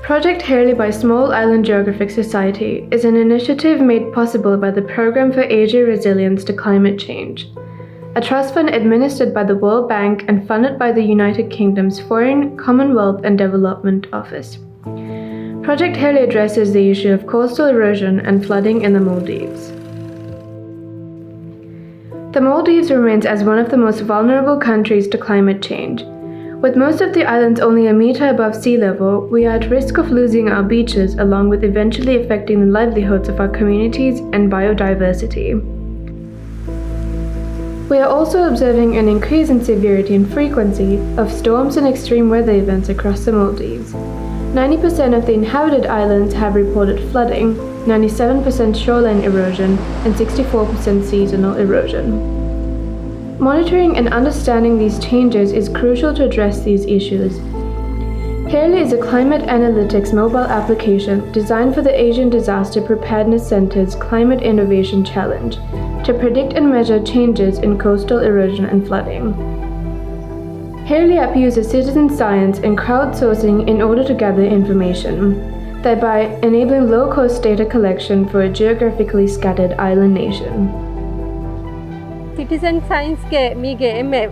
Project Heylhi by Small Island Geographic Society is an initiative made possible by the Programme for Asia Resilience to Climate Change, a trust fund administered by the World Bank and funded by the United Kingdom's Foreign, Commonwealth and Development Office. Project Heylhi addresses the issue of coastal erosion and flooding in the Maldives. The Maldives remains as one of the most vulnerable countries to climate change. With most of the islands only a meter above sea level, we are at risk of losing our beaches along with eventually affecting the livelihoods of our communities and biodiversity. We are also observing an increase in severity and frequency of storms and extreme weather events across the Maldives. 90% of the inhabited islands have reported flooding, 97% shoreline erosion, and 64% seasonal erosion. Monitoring and understanding these changes is crucial to address these issues. Heylhi is a climate analytics mobile application designed for the Asian Disaster Preparedness Center's Climate Innovation Challenge to predict and measure changes in coastal erosion and flooding. Heylhi app uses citizen science and crowdsourcing in order to gather information, thereby enabling low-cost data collection for a geographically scattered island nation. Citizen science ke mige emme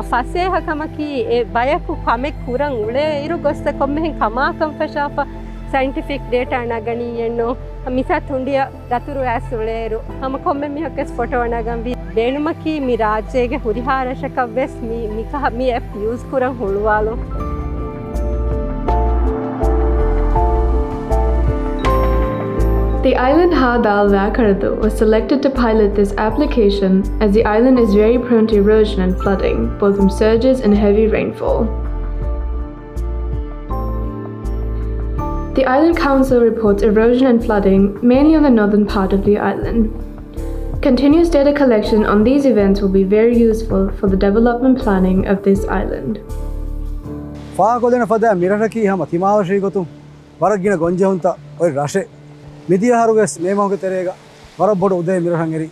fase hakamaki e bayaku kamek kurang ule iru gosta kommen kama kamfashafa scientific data nagani yenno misa thundiya gaturu asuleru hama kommen mi hakes photo nagam vi denumaki mi rajyege huriharashaka ves mi app use kurang huluwalu. The island Vaikaradhoo was selected to pilot this application as the island is very prone to erosion and flooding, both from surges and heavy rainfall. The Island Council reports erosion and flooding mainly on the northern part of the island. Continuous data collection on these events will be very useful for the development planning of this island. Media Harugas, Memo Terega, Varabodo de Mirangeri.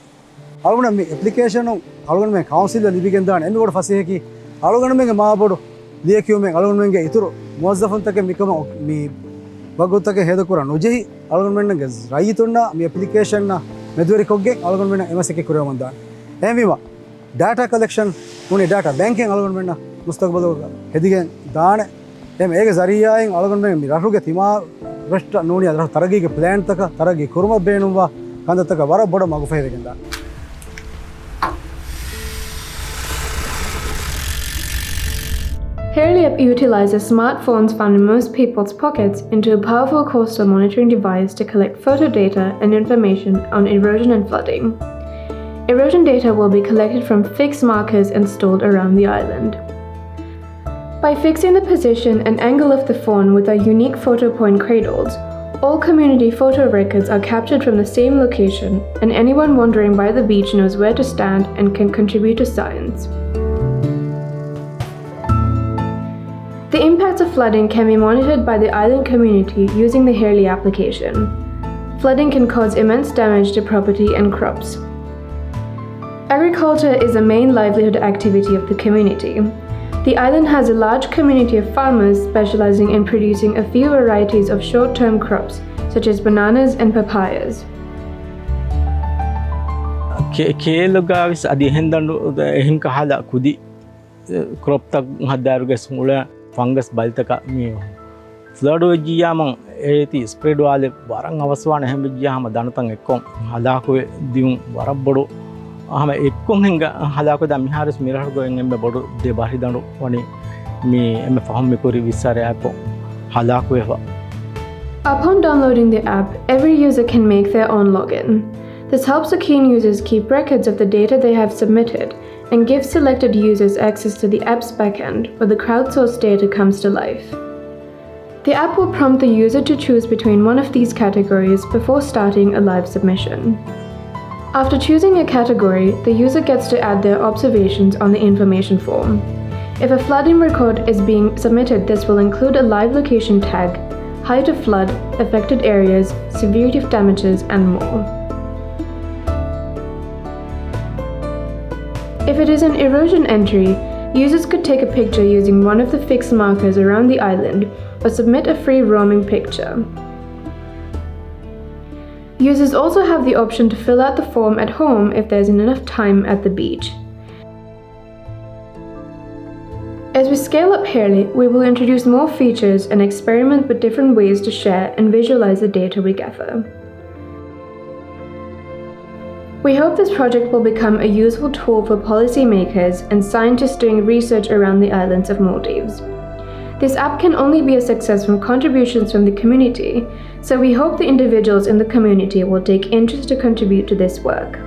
Algona application of Algon Council, the Libigan, and what Faseki, Algon make a Mabodo, Liacume, Algon Ituro, Mozafantaka Mikamo, me Bagotaka Hedakura, Noji, Algon Raituna, me application, Meduricoge, Algon Emaseki Kuramanda. Emima, data collection, only data banking, Algon Mustakbalo, Hedigan, Dan, Zaria, Algon Miraruga Tima. Resta noni adra taragi ke plan taka taragi kurma beenuwa kanda taka vara boda magu fayregenda. Heylhi app utilizes smartphones found in most people's pockets into a powerful coastal monitoring device to collect photo data and information on erosion and flooding. Erosion data will be collected from fixed markers installed around the island. By fixing the position and angle of the fawn with our unique photo point cradles, all community photo records are captured from the same location, and anyone wandering by the beach knows where to stand and can contribute to science. The impacts of flooding can be monitored by the island community using the Heylhi application. Flooding can cause immense damage to property and crops. Agriculture is the main livelihood activity of the community. The island has a large community of farmers specializing in producing a few varieties of short-term crops, such as bananas and papayas. Kelogavis adihendandu ehim kahala kudi crop tak hadarugas mula fungus baltaka mi flood wejiyamang eti spread wale barang awaswana hembijiyama danatang ekkom halako diun warabbodu ahama ekkon henga halako da miharis mirargo emme bodu de bahidandu wani mi emme faham kori visare app halako eva. Upon downloading the app, every user can make their own login. This helps the keen users keep records of the data they have submitted and gives selected users access to the app's backend where the crowdsourced data comes to life. The app will prompt the user to choose between one of these categories before starting a live submission. After choosing a category, the user gets to add their observations on the information form. If a flooding record is being submitted, this will include a live location tag, height of flood, affected areas, severity of damages, and more. If it is an erosion entry, users could take a picture using one of the fixed markers around the island or submit a free roaming picture. Users also have the option to fill out the form at home if there isn't enough time at the beach. As we scale up Heylhi, we will introduce more features and experiment with different ways to share and visualize the data we gather. We hope this project will become a useful tool for policymakers and scientists doing research around the islands of Maldives. This app can only be a success from contributions from the community, so we hope the individuals in the community will take interest to contribute to this work.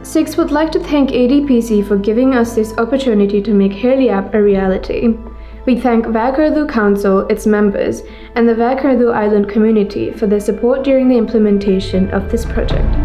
SIX would like to thank ADPC for giving us this opportunity to make Heylhi app a reality. We thank Vaikaradhoo Council, its members, and the Vaikaradhoo Island community for their support during the implementation of this project.